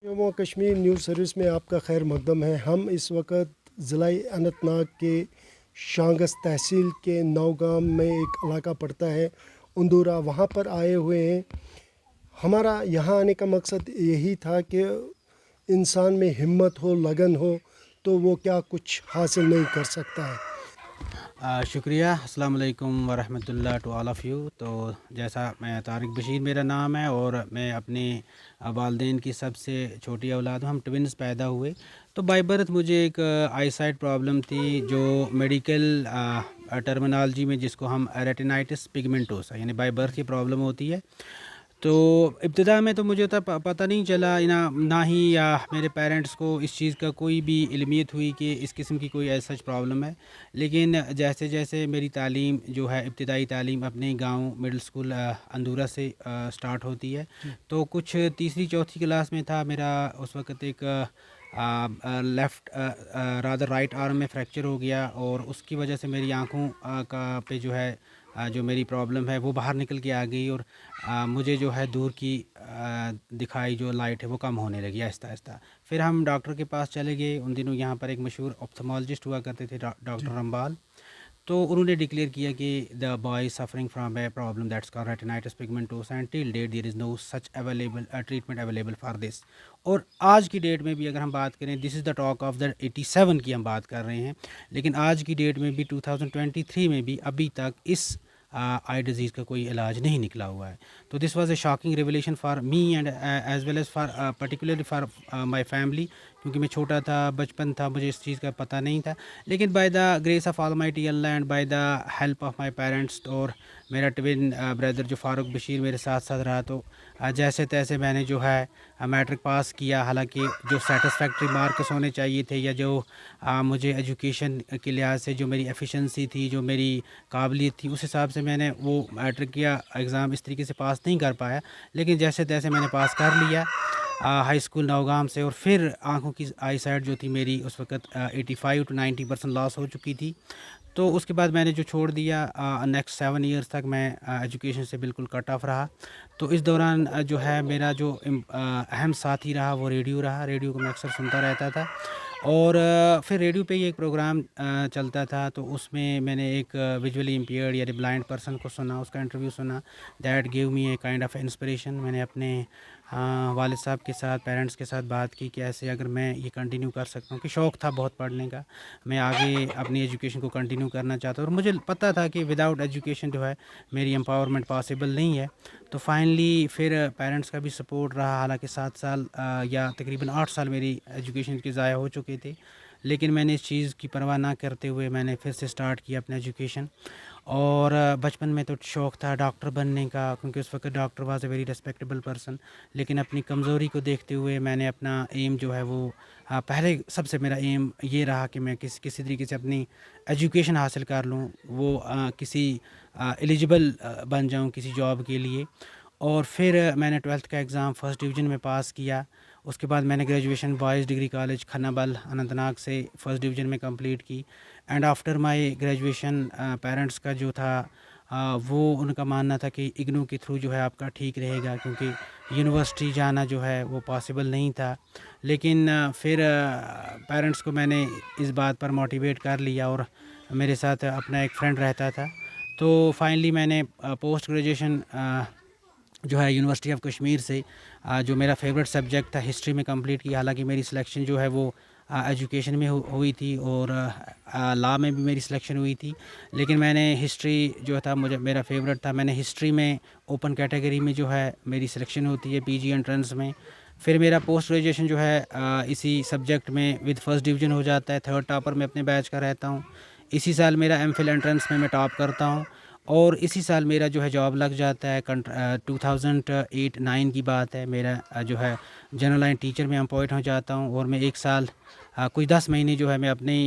Jammu Kashmir news service میں آپ کا خیر مقدم ہے. ہم اس وقت ضلع اننت ناگ کے شانگس تحصیل کے نوگام میں ایک علاقہ پڑتا ہے اندورا، وہاں پر آئے ہوئے ہیں. ہمارا یہاں آنے کا مقصد یہی تھا کہ انسان میں ہمت ہو، لگن ہو تو وہ کیا کچھ حاصل نہیں کر سکتا ہے. شکریہ. السلام علیکم ورحمۃ اللہ ٹو آل آف یو. تو جیسا میں طارق بشیر میرا نام ہے اور میں اپنے والدین کی سب سے چھوٹی اولاد ہوں. ہم ٹونز پیدا ہوئے. تو بائی برتھ مجھے ایک آئی سائٹ پرابلم تھی جو میڈیکل ٹرمنالوجی میں جس کو ہم ریٹینائٹس پگمنٹوسا یعنی بائی برتھ یہ پرابلم ہوتی ہے. تو ابتدا میں تو مجھے پتہ نہیں چلا نہ ہی یا میرے پیرنٹس کو اس چیز کا کوئی بھی علمیت ہوئی کہ اس قسم کی کوئی ایسا پرابلم ہے. لیکن جیسے جیسے میری تعلیم جو ہے ابتدائی تعلیم اپنے گاؤں مڈل اسکول اندورا سے سٹارٹ ہوتی ہے. تو کچھ تیسری چوتھی کلاس میں تھا میرا اس وقت ایک لیفٹ رادر رائٹ آرم میں فریکچر ہو گیا اور اس کی وجہ سے میری آنکھوں کا پہ جو ہے جو میری پرابلم ہے وہ باہر نکل کے آ گئی اور مجھے جو ہے دور کی دکھائی جو لائٹ ہے وہ کم ہونے لگی آہستہ آہستہ. پھر ہم ڈاکٹر کے پاس چلے گئے. ان دنوں یہاں پر ایک مشہور آپتھمالوجسٹ ہوا کرتے تھے ڈاکٹر رمبال. تو انہوں نے ڈکلیئر کیا کہ the boy suffering from a problem that's call retinitis pigmentosa and till date there is no such available treatment available for this. اور آج کی ڈیٹ میں بھی اگر ہم بات کریں دس از دا ٹاک آف دا 87 کی ہم بات کر رہے ہیں، لیکن آج کی ڈیٹ میں بھی 2023 میں بھی ابھی تک اس آئی ڈیزیز کا کوئی علاج نہیں نکلا ہوا ہے. تو this was a shocking revelation for me and as well as for particularly for my family, کیونکہ میں چھوٹا تھا، بچپن تھا، مجھے اس چیز کا پتہ نہیں تھا. لیکن by the grace of Almighty Allah and by the help of my parents اور میرا ٹوین بردر جو فاروق بشیر میرے ساتھ ساتھ رہا، تو جیسے تیسے میں نے جو ہے میٹرک پاس کیا. حالانکہ جو سیٹسفیکٹری مارکس ہونے چاہیے تھے یا جو مجھے ایجوکیشن کے لحاظ سے جو میری ایفیشنسی تھی، جو میری قابلیت تھی، اس حساب سے میں نے وہ میٹرک کیا ایگزام اس طریقے سے پاس نہیں کر پایا. لیکن جیسے تیسے میں نے پاس کر لیا ہائی اسکول نوگام سے. اور پھر آنکھوں کی آئی سائٹ جو تھی میری اس وقت 85 to 90% لاس ہو چکی تھی. تو اس کے بعد میں نے جو چھوڑ دیا نیکسٹ 7 ایئرس تک میں ایجوکیشن سے بالکل کٹ آف رہا. تو اس دوران جو ہے میرا جو اہم ساتھی رہا وہ ریڈیو رہا. ریڈیو کو میں اکثر سنتا رہتا تھا اور پھر ریڈیو پہ ہی ایک پروگرام چلتا تھا. تو اس میں نے ایک ویژولی امپیئرڈ یا بلائنڈ پرسن کو سنا، اس کا انٹرویو سنا. That give me a kind of inspiration. میں نے اپنے والد صاحب کے ساتھ، پیرنٹس کے ساتھ بات کی کہ ایسے اگر میں یہ کنٹینیو کر سکتا ہوں، کہ شوق تھا بہت پڑھنے کا، میں آگے اپنی ایجوکیشن کو کنٹینیو کرنا چاہتا ہوں. اور مجھے پتہ تھا کہ وداؤٹ ایجوکیشن جو ہے میری امپاورمنٹ پاسبل نہیں ہے. تو فائنلی پھر پیرنٹس کا بھی سپورٹ رہا. حالانکہ 7 سال یا تقریباً 8 سال میری ایجوکیشن کے ضائع ہو چکے تھے، لیکن میں نے اس چیز کی پرواہ نہ کرتے ہوئے میں نے پھر سے سٹارٹ کیا اپنا ایجوکیشن. اور بچپن میں تو شوق تھا ڈاکٹر بننے کا، کیونکہ اس وقت doctor was a very respectable person. لیکن اپنی کمزوری کو دیکھتے ہوئے میں نے اپنا ایم جو ہے وہ پہلے سب سے میرا ایم یہ رہا کہ میں کسی طریقے سے اپنی ایجوکیشن حاصل کر لوں، وہ کسی ایلیجیبل بن جاؤں کسی جاب کے لیے. اور پھر میں نے 12th کا ایگزام فرسٹ ڈویژن میں پاس کیا. اس کے بعد میں نے graduation boys degree college Khanabal Anantnag سے فرسٹ ڈویژن میں کمپلیٹ کی. And after my graduation parents کا جو تھا وہ ان کا ماننا تھا کہ اگنو کے تھرو جو ہے آپ کا ٹھیک رہے گا، کیونکہ یونیورسٹی جانا جو ہے وہ پاسبل نہیں تھا. لیکن پھر پیرنٹس کو میں نے اس بات پر موٹیویٹ کر لیا اور میرے ساتھ اپنا ایک فرینڈ رہتا تھا. تو فائنلی میں نے پوسٹ گریجویشن جو ہے یونیورسٹی آف کشمیر سے جو میرا فیوریٹ سبجیکٹ تھا ہسٹری میں کمپلیٹ کی. حالانکہ میری سلیکشن جو ہے وہ ایجوکیشن میں ہوئی تھی اور لا میں بھی میری سلیکشن ہوئی تھی، لیکن میں نے ہسٹری جو تھا میرا فیوریٹ تھا. میں نے ہسٹری میں اوپن کیٹیگری میں جو ہے میری سلیکشن ہوتی ہے پی جی انٹرنس میں. پھر میرا پوسٹ گریجویشن جو ہے اسی سبجیکٹ میں ود فرسٹ ڈویژن ہو جاتا ہے. 3rd ٹاپر میں اپنے بیچ کا رہتا ہوں. اسی سال میرا ایم فل انٹرنس میں ٹاپ کرتا ہوں اور اسی سال میرا جو ہے جاب لگ جاتا ہے. 2008-9 کی بات ہے. میرا جو ہے جنرل لائن ٹیچر میں اپوائنٹ ہو جاتا ہوں اور میں 1 سال کچھ 10 مہینے جو ہے میں اپنے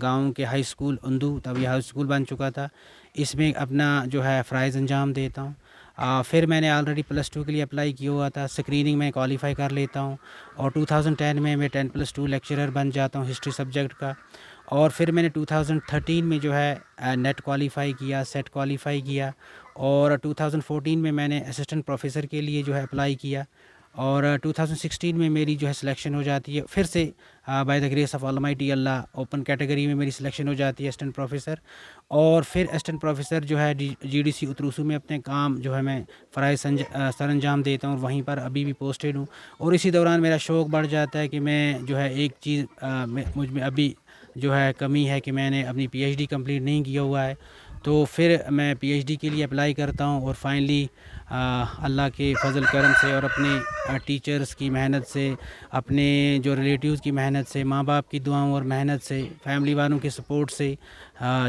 گاؤں کے ہائی اسکول اندو، تب یہ ہائی اسکول بن چکا تھا، اس میں اپنا جو ہے فرائض انجام دیتا ہوں. پھر میں نے آلریڈی +2 کے لیے اپلائی کیا ہوا تھا. اسکریننگ میں کوالیفائی کر لیتا ہوں اور 2010 میں 10+2 لیکچرر بن جاتا ہوں ہسٹری سبجیکٹ کا. اور پھر میں نے 2013 میں جو ہے نیٹ کوالیفائی کیا، سیٹ کوالیفائی کیا، اور 2014 میں نے اسسٹنٹ پروفیسر کے لیے جو ہے اپلائی کیا، اور 2016 میں میری جو ہے سلیکشن ہو جاتی ہے پھر سے by the grace of Almighty Allah open category میں میری سلیکشن ہو جاتی ہے اسسٹنٹ پروفیسر، اور پھر اسسٹنٹ پروفیسر جو ہے جی ڈی سی اتروسو میں اپنے کام جو ہے میں فرائض سر انجام دیتا ہوں، اور وہیں پر ابھی بھی پوسٹڈ ہوں، اور اسی دوران میرا شوق بڑھ جاتا ہے کہ میں جو ہے ایک چیز مجھ میں ابھی جو ہے کمی ہے کہ میں نے اپنی پی ایچ ڈی کمپلیٹ نہیں کیا ہوا ہے، تو پھر میں پی ایچ ڈی کے لیے اپلائی کرتا ہوں، اور فائنلی اللہ کے فضل کرم سے اور اپنے ٹیچرز کی محنت سے، اپنے جو ریلیٹیوز کی محنت سے، ماں باپ کی دعاؤں اور محنت سے، فیملی والوں کے سپورٹ سے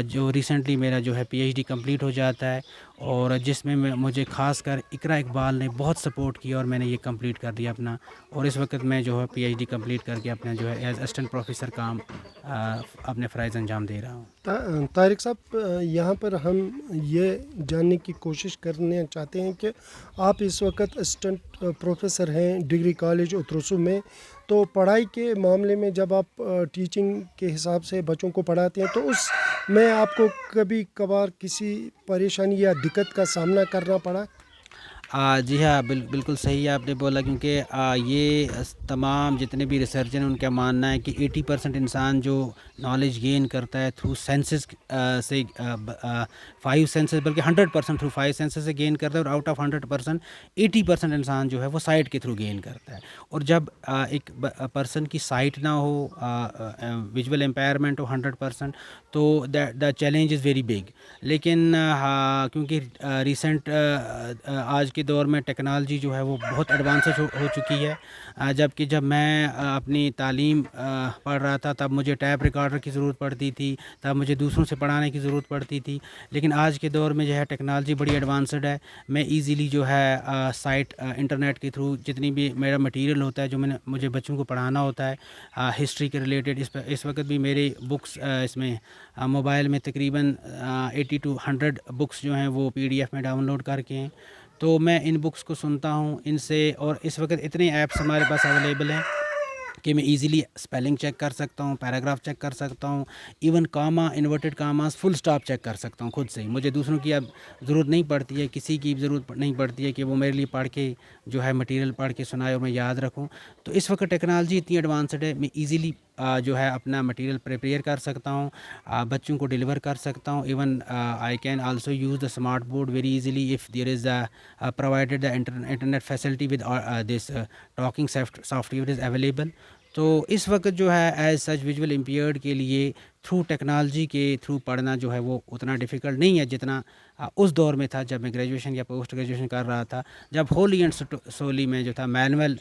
جو ریسنٹلی میرا جو ہے پی ایچ ڈی کمپلیٹ ہو جاتا ہے، اور جس میں مجھے خاص کر اقرا اقبال نے بہت سپورٹ کیا، اور میں نے یہ کمپلیٹ کر دیا اپنا، اور اس وقت میں جو ہے پی ایچ ڈی کمپلیٹ کر کے اپنا جو ہے ایز اسسٹنٹ پروفیسر کام اپنے فرائض انجام دے رہا ہوں۔ طارق صاحب، یہاں پر ہم یہ جاننے کی کوشش کرنا چاہتے ہیں کہ آپ اس وقت اسسٹنٹ پروفیسر ہیں ڈگری کالج اتروسو میں، تو پڑھائی کے معاملے میں جب آپ ٹیچنگ کے حساب سے بچوں کو پڑھاتے ہیں تو اس میں آپ کو کبھی کبھار کسی پریشانی یا دقت کا سامنا کرنا پڑا؟ جی ہاں، بالکل صحیح آپ نے بولا، کیونکہ یہ تمام جتنے بھی ریسرچر ہیں ان کا ماننا ہے کہ 80% انسان جو نالج گین کرتا ہے تھرو سینسز سے، 5 سینسز بلکہ 100% تھرو 5 سینسز سے گین کرتا ہے، اور آؤٹ آف 100% 80% انسان جو ہے وہ سائٹ کے تھرو گین کرتا ہے، اور جب ایک پرسن کی سائٹ نہ ہو، ویژول امپائرمنٹ ہو 100%، تو the challenge is very big, لیکن کیونکہ ریسنٹ آج کے دور میں ٹیکنالوجی جو ہے وہ بہت ایڈوانسڈ ہو چکی ہے، جبکہ جب میں اپنی تعلیم پڑھ رہا تھا تب مجھے ٹیپ ریکارڈر کی ضرورت پڑتی تھی، تب مجھے دوسروں سے پڑھانے کی ضرورت پڑتی تھی، لیکن آج کے دور میں جو ہے ٹیکنالوجی بڑی ایڈوانسڈ ہے، میں ایزیلی جو ہے سائٹ انٹرنیٹ کے تھرو جتنی بھی میرا مٹیریل ہوتا ہے جو مجھے بچوں کو پڑھانا ہوتا ہے ہسٹری کے ریلیٹڈ، اس وقت بھی میری بکس اس میں موبائل میں تقریباً 80 to 100 بکس جو ہیں وہ PDF میں ڈاؤن لوڈ کر کے ہیں، تو میں ان بکس کو سنتا ہوں ان سے، اور اس وقت اتنے ایپس ہمارے پاس اویلیبل ہیں کہ میں ایزیلی اسپیلنگ چیک کر سکتا ہوں، پیراگراف چیک کر سکتا ہوں، ایون کاما، انورٹڈ کاماز، فل سٹاپ چیک کر سکتا ہوں خود سے ہی، مجھے دوسروں کی اب ضرورت نہیں پڑتی ہے، کسی کی ضرورت نہیں پڑتی ہے کہ وہ میرے لیے پڑھ کے جو ہے مٹیریل پڑھ کے سنائے اور میں یاد رکھوں، تو اس وقت ٹیکنالوجی اتنی ایڈوانسڈ ہے، میں ایزیلی جو ہے اپنا مٹیریل پریپیئر کر سکتا ہوں، بچوں کو ڈیلیور کر سکتا ہوں، even I can also use the smart board very easily if there is provided the internet facility with this talking software is available۔ تو اس وقت جو ہے ایز سچ ویژول امپیئرڈ کے لیے تھرو ٹیکنالوجی کے تھرو پڑھنا جو ہے وہ اتنا ڈیفیکلٹ نہیں ہے جتنا اس دور میں تھا جب میں گریجویشن یا پوسٹ گریجویشن کر رہا تھا، جب ہولی اینڈ سولی میں جو تھا مینول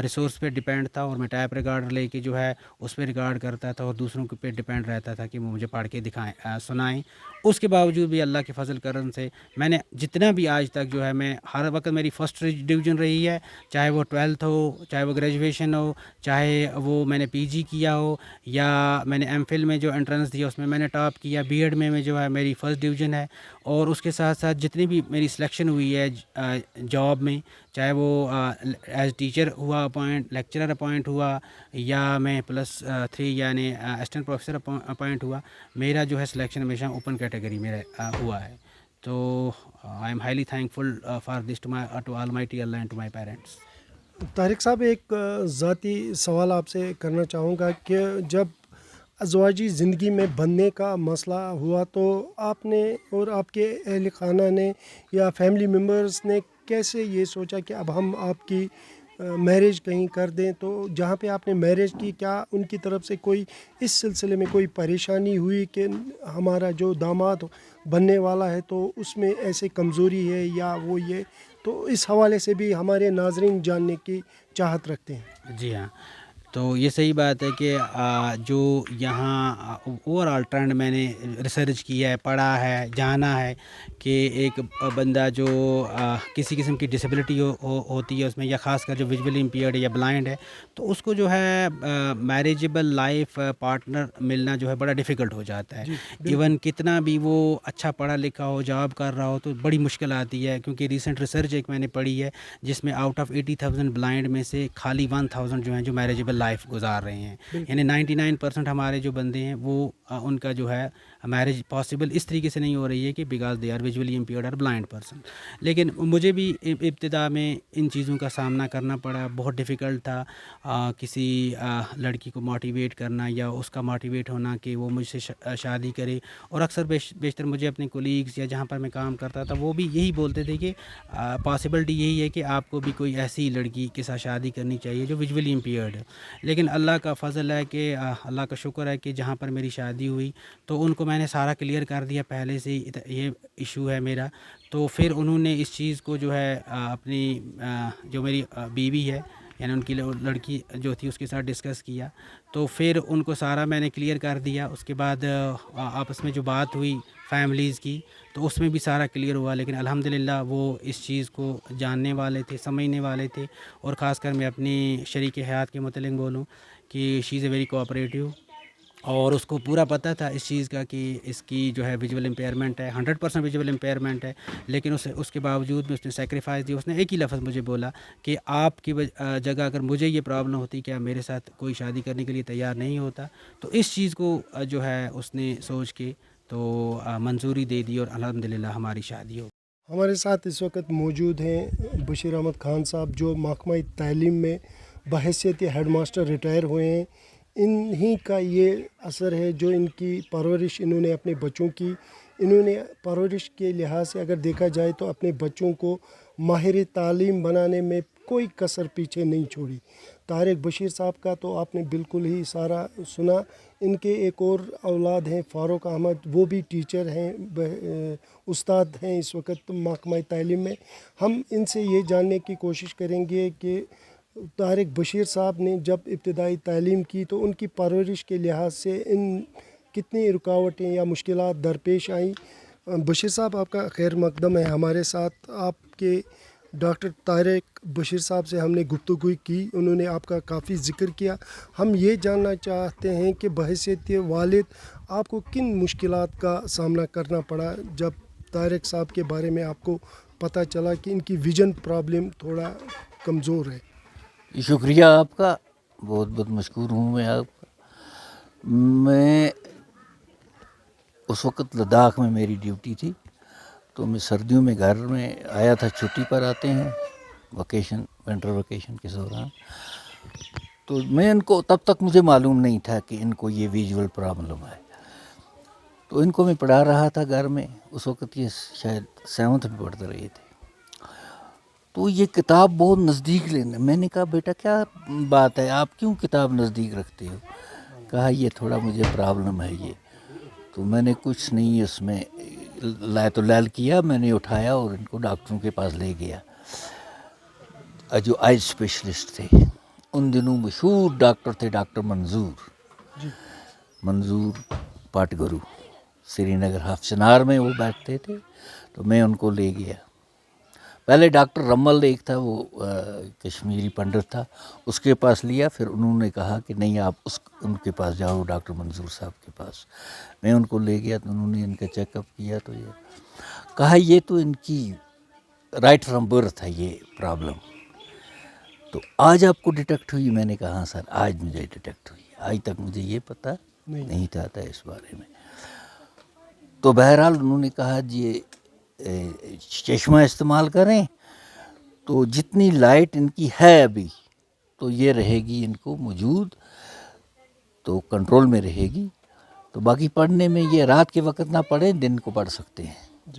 ریسورس پہ ڈیپینڈ تھا، اور میں ٹیپ ریکارڈر لے کے جو ہے اس پہ ریکارڈ کرتا تھا، اور دوسروں کے پہ ڈیپینڈ رہتا تھا کہ وہ مجھے پڑھ کے دکھائیں سنائیں۔ اس کے باوجود بھی اللہ کے فضل کرم سے میں نے جتنا بھی آج تک جو ہے میں ہر وقت میری فرسٹ ڈویژن رہی ہے، چاہے وہ 12th ہو، چاہے وہ گریجویشن ہو، چاہے وہ میں نے پی جی کیا ہو، یا میں نے ایم فل میں جو انٹرنس دیا اس میں میں نے ٹاپ کیا، بی ایڈ میں جو ہے میری فرسٹ ڈویژن ہے، اور اس کے ساتھ ساتھ جتنی بھی میری سلیکشن ہوئی ہے جاب میں، چاہے وہ ایز ٹیچر ہوا اپوائنٹ، لیکچرر اپوائنٹ ہوا، یا میں +3 یعنی اسسٹنٹ پروفیسر اپوائنٹ ہوا، میرا جو ہے سلیکشن ہمیشہ اوپن کیٹیگری میں ہوا ہے، تو I am highly thankful for this to almighty Allah and to my parents. Tariq sahab, ایک ذاتی سوال آپ سے کرنا چاہوں گا کہ جب ازواجی زندگی میں بننے کا مسئلہ ہوا تو آپ نے اور آپ کے اہل خانہ نے یا فیملی ممبرس نے کیسے یہ سوچا کہ اب ہم آپ کی میرج کہیں کر دیں، تو جہاں پہ آپ نے میرج کی کیا ان کی طرف سے کوئی اس سلسلے میں کوئی پریشانی ہوئی کہ ہمارا جو داماد بننے والا ہے تو اس میں ایسے کمزوری ہے یا وہ یہ، تو اس حوالے سے بھی ہمارے ناظرین جاننے کی چاہت رکھتے ہیں؟ جی ہاں، تو یہ صحیح بات ہے کہ جو یہاں اوور آل ٹرینڈ میں نے ریسرچ کیا ہے، پڑھا ہے، جانا ہے کہ ایک بندہ جو کسی قسم کی ڈسیبلٹی ہوتی ہے اس میں، یا خاص کر جو ویژول امپیئرڈ یا بلائنڈ ہے، تو اس کو جو ہے میریجبل لائف پارٹنر ملنا جو ہے بڑا ڈیفیکلٹ ہو جاتا ہے، ایون کتنا بھی وہ اچھا پڑھا لکھا ہو، جاب کر رہا ہو، تو بڑی مشکل آتی ہے، کیونکہ ریسنٹ ریسرچ ایک میں نے پڑھی ہے جس میں آؤٹ آف 80,000 بلائنڈ میں سے خالی 1,000 جو ہیں جو میریجبل لائف گزار رہے ہیں. یعنی 99% ہمارے جو بندے ہیں وہ ان کا جو ہے میرج پاسبل اس طریقے سے نہیں ہو رہی ہے کہ because they are visually impaired اور بلائنڈ پرسن. لیکن مجھے بھی ابتدا میں ان چیزوں کا سامنا کرنا پڑا. بہت ڈیفیکلٹ تھا کسی لڑکی کو موٹیویٹ کرنا یا اس کا موٹیویٹ ہونا کہ وہ مجھ سے شادی کرے. اور اکثر بیشتر مجھے اپنے کولیگس یا جہاں پر میں کام کرتا تھا وہ بھی یہی بولتے تھے کہ پاسبلٹی یہی ہے کہ آپ کو بھی کوئی ایسی لڑکی کے ساتھ شادی کرنی چاہیے جو ویژولی امپیئرڈ ہے. لیکن اللہ کا فضل ہے کہ اللہ کا شکر ہے کہ جہاں پر میری شادی ہوئی تو ان کو میں نے سارا کلیئر کر دیا پہلے سے یہ ایشو ہے میرا. تو پھر انہوں نے اس چیز کو جو ہے اپنی جو میری بیوی ہے یعنی ان کی لڑکی جو تھی اس کے ساتھ ڈسکس کیا. تو پھر ان کو سارا میں نے کلیئر کر دیا. اس کے بعد آپس میں جو بات ہوئی فیملیز کی تو اس میں بھی سارا کلیئر ہوا. لیکن الحمدللہ وہ اس چیز کو جاننے والے تھے, سمجھنے والے تھے. اور خاص کر میں اپنی شریک حیات کے متعلق بولوں کہ شی از اے ویری کوآپریٹیو, اور اس کو پورا پتہ تھا اس چیز کا کہ اس کی جو ہے ویژول امپیئرمنٹ ہے, 100% ویژول امپیئرمنٹ ہے. لیکن اس کے باوجود بھی اس نے سیکریفائس دی. اس نے ایک ہی لفظ مجھے بولا کہ آپ کی جگہ اگر مجھے یہ پرابلم ہوتی کہ میرے ساتھ کوئی شادی کرنے کے لیے تیار نہیں ہوتا. تو اس چیز کو جو ہے اس نے سوچ کے تو منظوری دے دی اور الحمدللہ ہماری شادی ہو. ہمارے ساتھ اس وقت موجود ہیں بشیر احمد خان صاحب جو محکمہ تعلیم میں بحیثیت ہیڈ ماسٹر ریٹائر ہوئے ہیں. انہی کا یہ اثر ہے جو ان کی پرورش انہوں نے اپنے بچوں کی, انہوں نے پرورش کے لحاظ سے اگر دیکھا جائے تو اپنے بچوں کو ماہر تعلیم بنانے میں کوئی کسر پیچھے نہیں چھوڑی. طارق بشیر صاحب کا تو آپ نے بالکل ہی سارا سنا. ان کے ایک اور اولاد ہیں فاروق احمد, وہ بھی ٹیچر ہیں, استاد ہیں اس وقت محکمہ تعلیم میں. ہم ان سے یہ جاننے کی کوشش کریں گے کہ طارق بشیر صاحب نے جب ابتدائی تعلیم کی تو ان کی پرورش کے لحاظ سے ان کتنی رکاوٹیں یا مشکلات درپیش آئیں. بشیر صاحب آپ کا خیر مقدم ہے ہمارے ساتھ. آپ کے ڈاکٹر طارق بشیر صاحب سے ہم نے گفتگو کی, انہوں نے آپ کا کافی ذکر کیا. ہم یہ جاننا چاہتے ہیں کہ بحیثیت والد آپ کو کن مشکلات کا سامنا کرنا پڑا جب طارق صاحب کے بارے میں آپ کو پتہ چلا کہ ان کی ویژن پرابلم تھوڑا کمزور ہے. شکریہ آپ کا, بہت بہت مشکور ہوں میں آپ کا. میں اس وقت لداخ میں میری ڈیوٹی تھی تو میں سردیوں میں گھر میں آیا تھا, چھٹی پر آتے ہیں ویکیشن, ونٹر ویکیشن کے دوران. تو میں ان کو تب تک مجھے معلوم نہیں تھا کہ ان کو یہ ویژول پرابلم ہے. تو ان کو میں پڑھا رہا تھا گھر میں, اس وقت یہ شاید 7th میں پڑھ رہے تھے. تو یہ کتاب بہت نزدیک لینا, میں نے کہا بیٹا کیا بات ہے, آپ کیوں کتاب نزدیک رکھتے ہو؟ کہا یہ تھوڑا مجھے پرابلم ہے یہ. تو میں نے کچھ نہیں اس میں لائت و لال کیا, میں نے اٹھایا اور ان کو ڈاکٹروں کے پاس لے گیا جو آئی اسپیشلسٹ تھے. ان دنوں مشہور ڈاکٹر تھے ڈاکٹر منظور پاٹگرو, سری نگر ہافچنار میں وہ بیٹھتے تھے. تو میں ان کو لے گیا. پہلے ڈاکٹر رمل ایک تھا, وہ کشمیری پنڈت تھا, اس کے پاس لیا. پھر انہوں نے کہا کہ نہیں آپ ان کے پاس جاؤ, ڈاکٹر منظور صاحب کے پاس. میں ان کو لے گیا تو انہوں نے ان کا چیک اپ کیا تو یہ کہا یہ تو ان کی رائٹ فرام برتھ ہے یہ پرابلم. تو آج آپ کو ڈیٹیکٹ ہوئی؟ میں نے کہا ہاں سر آج مجھے ڈیٹیکٹ ہوئی, آج تک مجھے یہ پتہ نہیں تھا اس بارے میں. تو بہرحال انہوں نے کہا جی چشمہ استعمال کریں تو جتنی لائٹ ان کی ہے ابھی تو یہ رہے گی ان کو موجود, تو کنٹرول میں رہے گی. تو باقی پڑھنے میں یہ رات کے وقت نہ پڑھیں, دن کو پڑھ سکتے ہیں.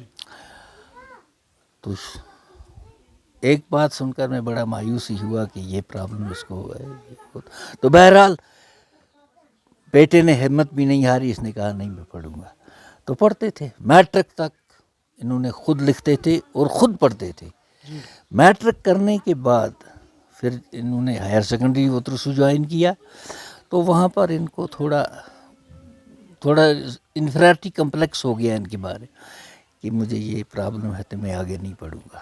تو ایک بات سن کر میں بڑا مایوس ہی ہوا کہ یہ پرابلم اس کو ہے. تو بہرحال بیٹے نے ہمت بھی نہیں ہاری, اس نے کہا نہیں میں پڑھوں گا. تو پڑھتے تھے میٹرک تک. انہوں نے خود لکھتے تھے اور خود پڑھتے تھے. میٹرک کرنے کے بعد پھر انہوں نے ہائر سیکنڈری وترسو جوائن کیا. تو وہاں پر ان کو تھوڑا انفیریٹی کمپلیکس ہو گیا ان کے بارے کہ مجھے یہ پرابلم ہے تو میں آگے نہیں پڑھوں گا.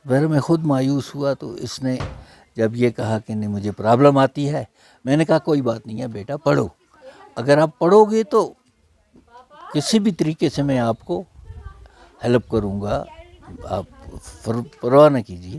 میں خود مایوس ہوا. تو اس نے جب یہ کہا کہ نہیں مجھے پرابلم آتی ہے, میں نے کہا کوئی بات نہیں ہے بیٹا پڑھو, اگر آپ پڑھو گے تو کسی بھی طریقے سے میں آپ کو ہیلپ کروں گا, آپ پرواہ نہ کیجیے.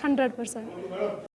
100%।